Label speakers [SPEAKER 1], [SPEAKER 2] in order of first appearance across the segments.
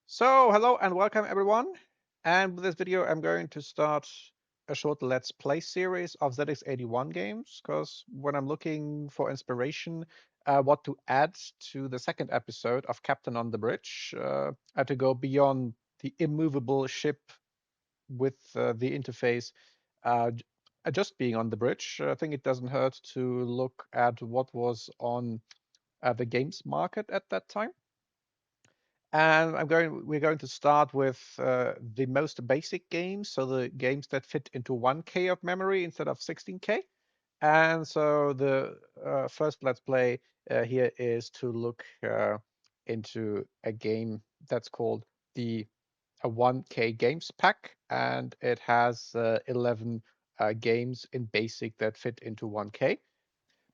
[SPEAKER 1] So, hello and welcome everyone. And with this video, I'm going to start a short Let's Play series of ZX81 games, because when I'm looking for inspiration, what to add to the second episode of Captain on the Bridge, I had to go beyond the immovable ship with the interface just being on the bridge. I think it doesn't hurt to look at what was on the games market at that time. And we're going to start with the most basic games, so the games that fit into 1K of memory instead of 16K. And so the first Let's Play here is to look into a game that's called the a 1K Games Pack, and it has 11 games in basic that fit into 1K.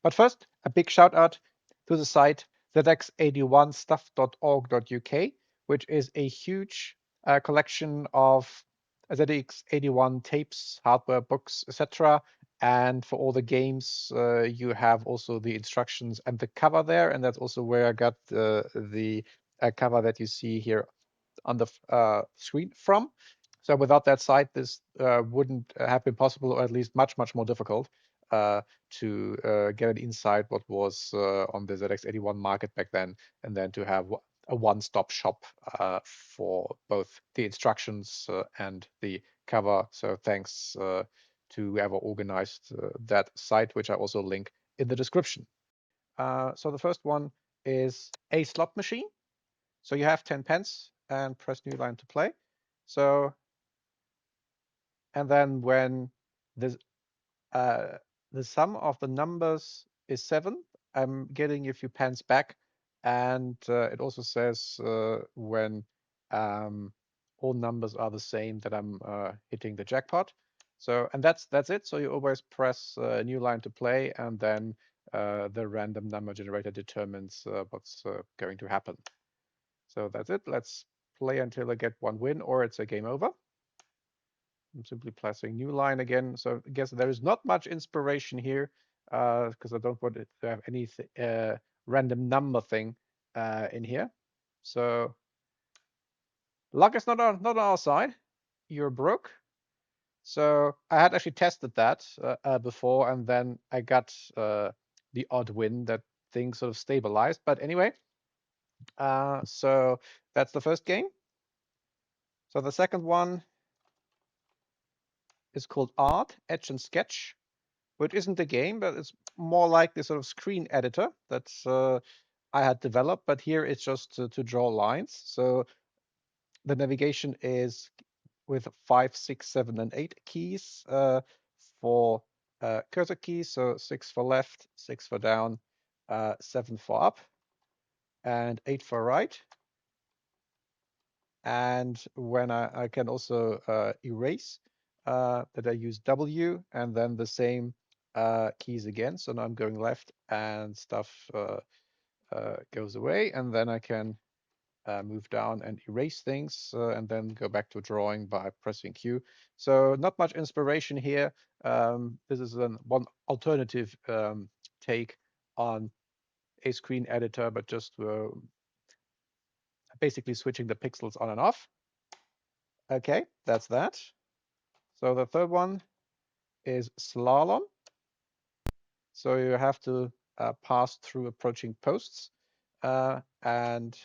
[SPEAKER 1] But first, a big shout out to the site zx81stuff.org.uk, which is a huge collection of ZX81 tapes, hardware, books, etc. And for all the games, you have also the instructions and the cover there. And that's also where I got the cover that you see here on the screen from. So without that site, this wouldn't have been possible, or at least much, much more difficult to get an insight what was on the ZX81 market back then, and then to have a one-stop shop for both the instructions and the cover. So thanks to whoever organized that site, which I also link in the description. So the first one is a slot machine. So you have 10 pence and press new line to play. So, and then when this, the sum of the numbers is 7, I'm getting a few pence back. And it also says when all numbers are the same that I'm hitting the jackpot. So, and that's it. So you always press new line to play, and then the random number generator determines what's going to happen. So that's it. Let's play until I get one win, or it's a game over. I'm simply pressing new line again. So I guess there is not much inspiration here because I don't want it to have any random number thing in here. So luck is not on our side. You're broke. So I had actually tested that before, and then I got the odd win that things sort of stabilized. But anyway, so that's the first game. So the second one is called Art, Etch and Sketch, which isn't a game, but it's more like the sort of screen editor that I had developed. But here it's just to draw lines. So the navigation is with 5, 6, 7, and 8 keys for cursor keys. So 6 for left, 6 for down, 7 for up, and 8 for right. And when I can also erase, that I use W, and then the same keys again. So now I'm going left, and stuff goes away, and then I can move down and erase things, and then go back to drawing by pressing Q. So not much inspiration here. This is one alternative take on a screen editor, but just basically switching the pixels on and off. Okay, that's that. So the third one is Slalom. So you have to pass through approaching posts, and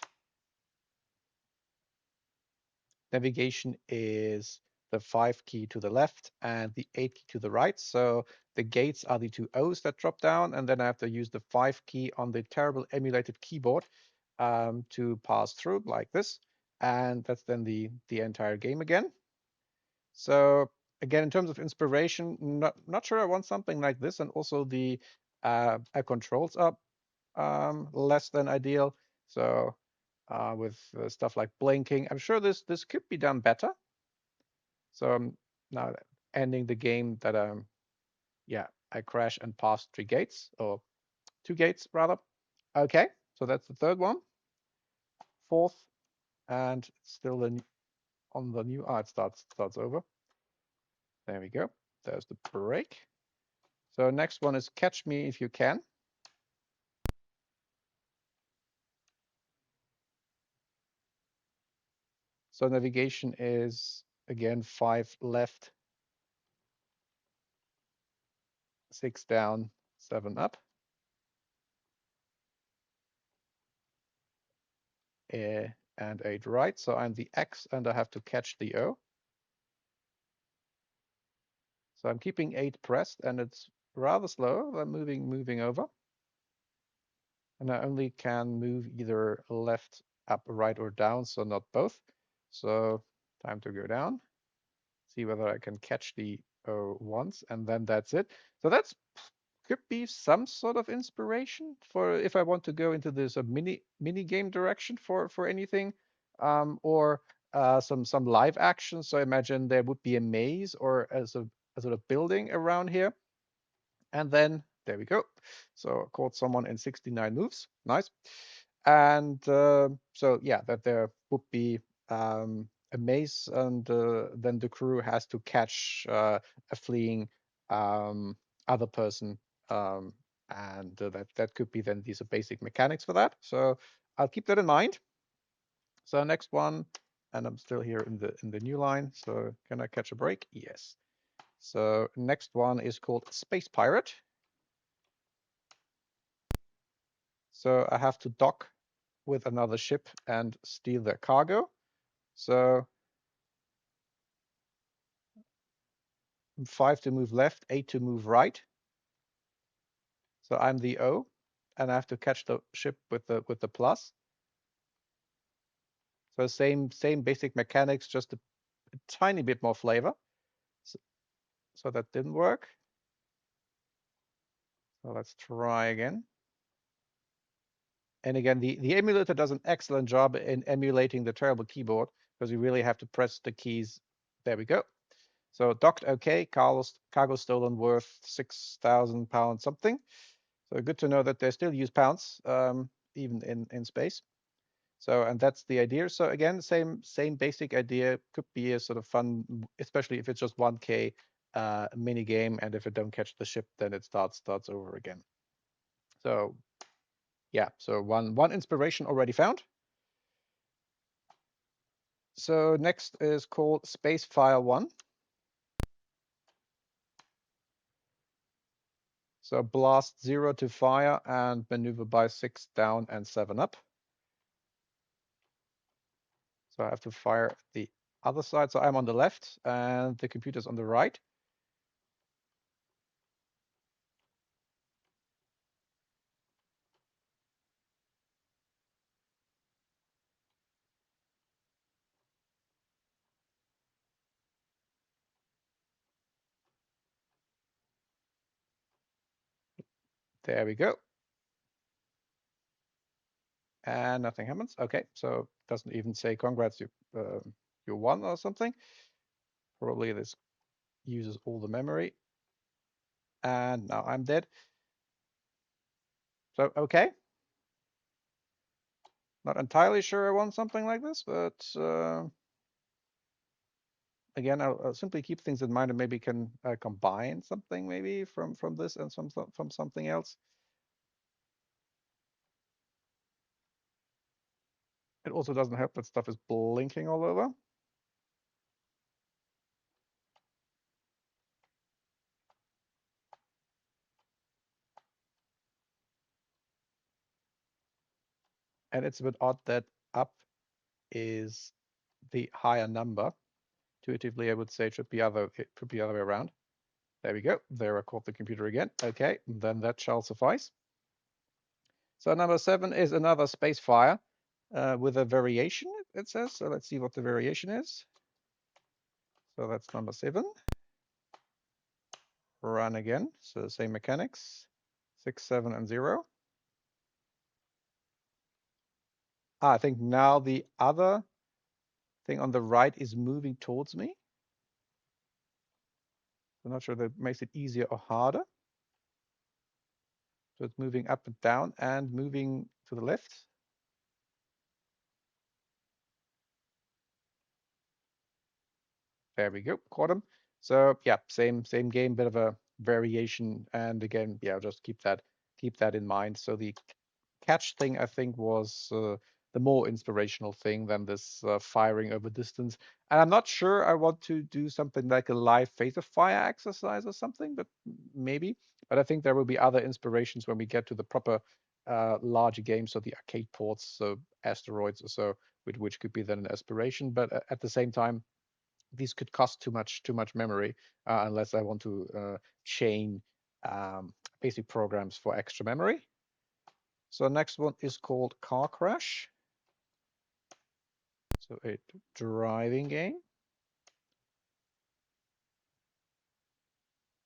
[SPEAKER 1] navigation is the 5 key to the left and the 8 key to the right. So the gates are the two O's that drop down, and then I have to use the 5 key on the terrible emulated keyboard to pass through like this. And that's then the entire game again. So again, in terms of inspiration, not sure I want something like this, and also the controls are less than ideal. So with stuff like blinking, I'm sure this could be done better. So I'm now ending the game that I crash and pass 3 gates, or 2 gates rather. Okay, so that's the third one. Fourth, and it's still on the new. It starts over. There we go. There's the break. So next one is Catch Me If You Can. So navigation is again 5 left, 6 down, 7 up. And 8 right. So I'm the X and I have to catch the O. So I'm keeping 8 pressed and it's rather slow. I'm moving over. And I only can move either left, up, right, or down, so not both. So time to go down, see whether I can catch the O once, and then that's it. So that's could be some sort of inspiration for if I want to go into this mini game direction for anything, or some live action. So imagine there would be a maze or a sort of building around here, and then there we go. So caught someone in 69 moves. Nice. And so yeah, that there would be a maze, and then the crew has to catch a fleeing other person, um, and that could be then these are basic mechanics for that. So I'll keep that in mind. So next one, and I'm still here in the new line. So can I catch a break? Yes. So next one is called Space Pirate. So I have to dock with another ship and steal their cargo. So 5 to move left, 8 to move right. So I'm the O, and I have to catch the ship with the plus. So same basic mechanics, just a tiny bit more flavor. So that didn't work. So let's try again. And again, the emulator does an excellent job in emulating the terrible keyboard because you really have to press the keys. There we go. So docked okay, cargo stolen worth 6,000 pounds something. So good to know that they still use pounds, even in space. So, and that's the idea. So again, same basic idea. Could be a sort of fun, especially if it's just 1K mini game, and if it don't catch the ship, then it starts over again. So yeah, so one inspiration already found. So next is called Spacefire 1. So blast 0 to fire and maneuver by 6 down and 7 up. So I have to fire the other side. So I'm on the left and the computer's on the right. There we go. And nothing happens. Okay, so it doesn't even say congrats, you won or something. Probably this uses all the memory. And now I'm dead. So, okay. Not entirely sure I want something like this, but again, I'll simply keep things in mind and maybe can combine something maybe from this and from something else. It also doesn't help that stuff is blinking all over. And it's a bit odd that up is the higher number. Intuitively, I would say it should be other way around. There we go. There I caught the computer again. Okay, then that shall suffice. So number 7 is another Spacefire with a variation, it says. So let's see what the variation is. So that's number 7. Run again. So the same mechanics. 6, 7, and 0. I think now the other thing on the right is moving towards me. I'm not sure that makes it easier or harder. So it's moving up and down and moving to the left. There we go, caught him. So yeah, same game, bit of a variation. And again, yeah, just keep that in mind. So the catch thing I think was the more inspirational thing than this firing over distance. And I'm not sure I want to do something like a live phase of fire exercise or something, but maybe. But I think there will be other inspirations when we get to the proper larger games, so the arcade ports, so asteroids or so, which could be then an aspiration. But at the same time, these could cost too much memory unless I want to chain basic programs for extra memory. So next one is called Car Crash. So a driving game.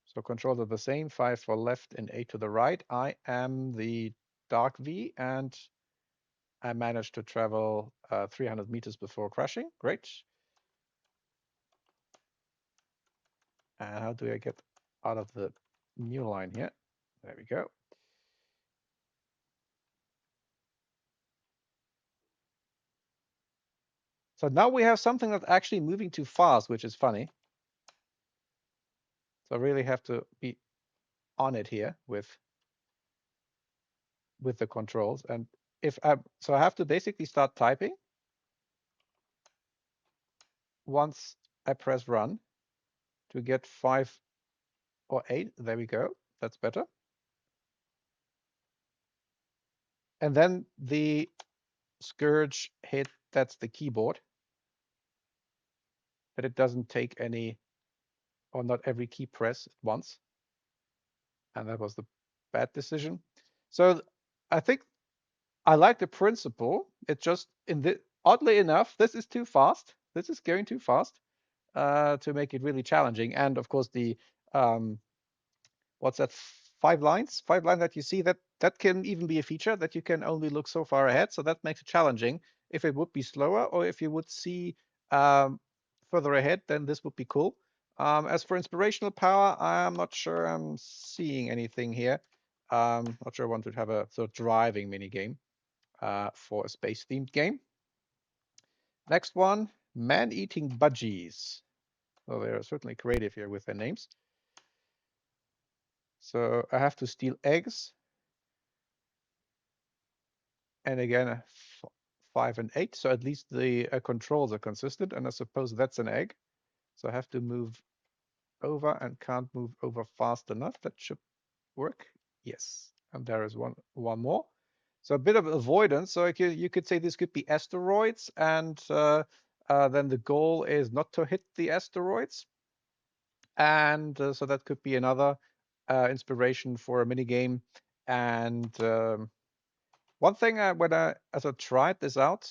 [SPEAKER 1] So controls are the same, 5 for left and 8 to the right. I am the Dark V, and I managed to travel 300 meters before crashing. Great. And how do I get out of the new line here? There we go. So now we have something that's actually moving too fast, which is funny. So I really have to be on it here with the controls. And if I so I have to basically start typing once I press run to get 5 or 8. There we go. That's better. And then the scourge hit, that's the keyboard, but it doesn't take any or not every key press at once. And that was the bad decision. So I think I like the principle. It just oddly enough, this is too fast. This is going too fast to make it really challenging. And of course, the what's that? 5 lines, 5 lines that you see, that can even be a feature that you can only look so far ahead. So that makes it challenging. If it would be slower, or if you would see further ahead, then this would be cool. As for inspirational power, I'm not sure I'm seeing anything here. Not sure I want to have a sort of driving mini game for a space themed game. Next one, man-eating budgies. Well, they're certainly creative here with their names. So I have to steal eggs. And again, 5 and 8. So at least the controls are consistent. And I suppose that's an egg. So I have to move over and can't move over fast enough. That should work. Yes. And there is one more. So a bit of avoidance. So you could say this could be asteroids. And then the goal is not to hit the asteroids. And so that could be another inspiration for a mini game. And one thing as I tried this out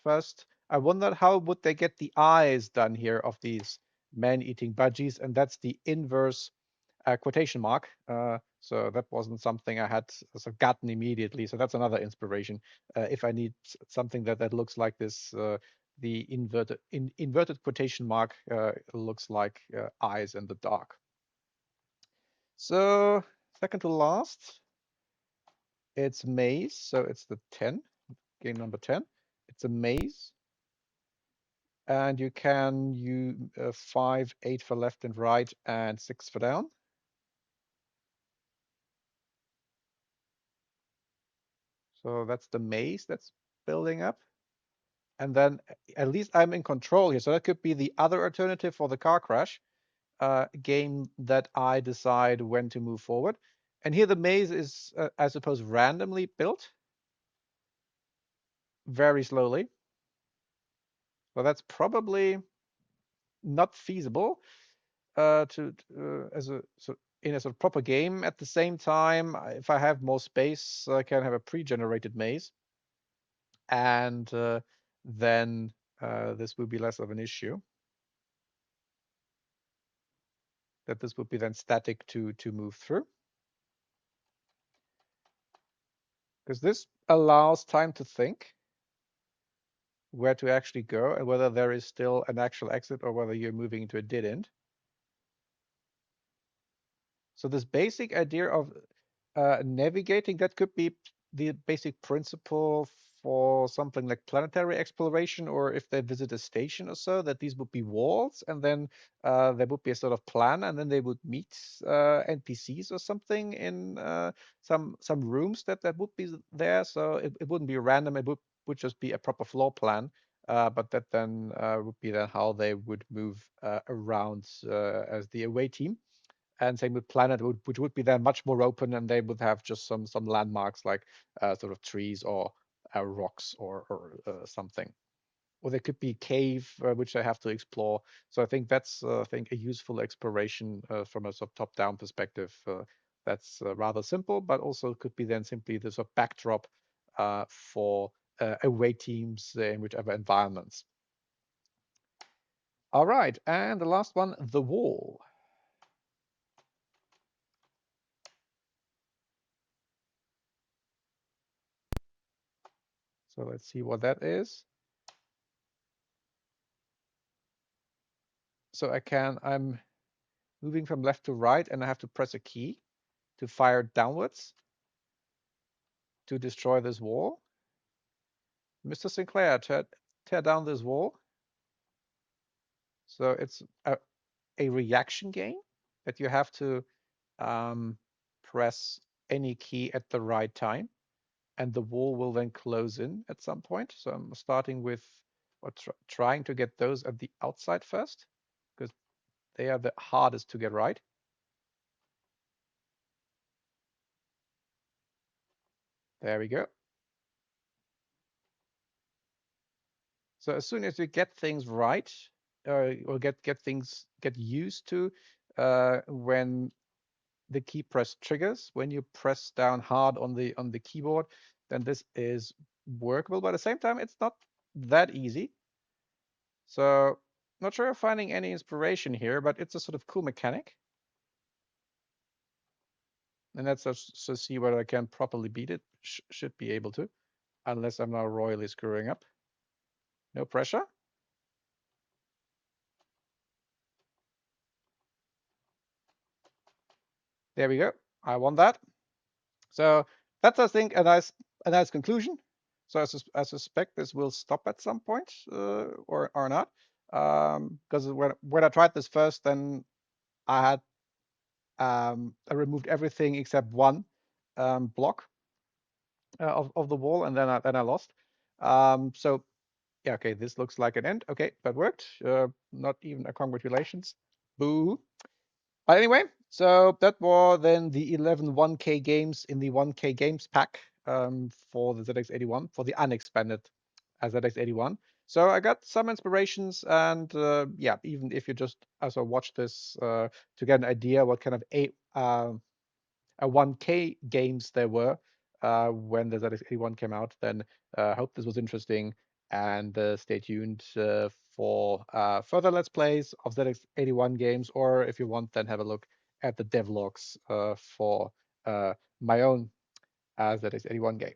[SPEAKER 1] first, I wondered how would they get the eyes done here of these man-eating budgies, and that's the inverse quotation mark. So that wasn't something I had sort of gotten immediately. So that's another inspiration. If I need something that looks like this, the inverted quotation mark looks like eyes in the dark. So second to last, it's maze. So it's the 10, game number 10. It's a maze. And you can use 5, 8 for left and right, and 6 for down. So that's the maze that's building up. And then at least I'm in control here. So that could be the other alternative for the car crash game that I decide when to move forward. And here the maze is, I suppose, randomly built very slowly. So that's probably not feasible to as a so in a sort of proper game. At the same time, if I have more space, I can have a pre-generated maze, and then this will be less of an issue. That this would be then static to move through, because this allows time to think where to actually go and whether there is still an actual exit or whether you're moving into a dead end. So this basic idea of navigating, that could be the basic principle for something like planetary exploration, or if they visit a station or so, that these would be walls, and then there would be a sort of plan, and then they would meet NPCs or something in some rooms that would be there. So it wouldn't be random. It would just be a proper floor plan. But that then would be then how they would move around as the away team. And same with Planet, which would be then much more open, and they would have just some landmarks like sort of trees or rocks or something. Or there could be cave which they have to explore. So I think that's I think a useful exploration from a sort of top-down perspective. That's rather simple, but also could be then simply the sort of backdrop for away teams in whichever environments. All right, and the last one, the wall. So let's see what that is. So I'm moving from left to right, and I have to press a key to fire downwards to destroy this wall. Mr. Sinclair, tear down this wall. So it's a reaction game that you have to press any key at the right time, and the wall will then close in at some point. So I'm starting with or trying to get those at the outside first, because they are the hardest to get right. There we go. So as soon as you get things right, or get used to when the key press triggers, when you press down hard on the keyboard, then this is workable. But at the same time, it's not that easy. So not sure if finding any inspiration here, but it's a sort of cool mechanic. And let's just see whether I can properly beat it. Should be able to, unless I'm now royally screwing up. No pressure. There we go. I won that. So that's, I think, a nice conclusion. So I suspect this will stop at some point, or not, because when I tried this first, then I I removed everything except one block of the wall, and then I lost. So yeah, okay, this looks like an end. Okay, that worked. Not even a congratulations. Boo. But anyway, so that were then the 11 1K games in the 1K games pack for the ZX81, for the unexpanded ZX81. So I got some inspirations, and yeah, even if you just also watch this to get an idea what kind of a 1K games there were when the ZX81 came out, then I hope this was interesting, and stay tuned for further Let's Plays of ZX81 games, or if you want, then have a look at the devlogs for my own ZX81 game.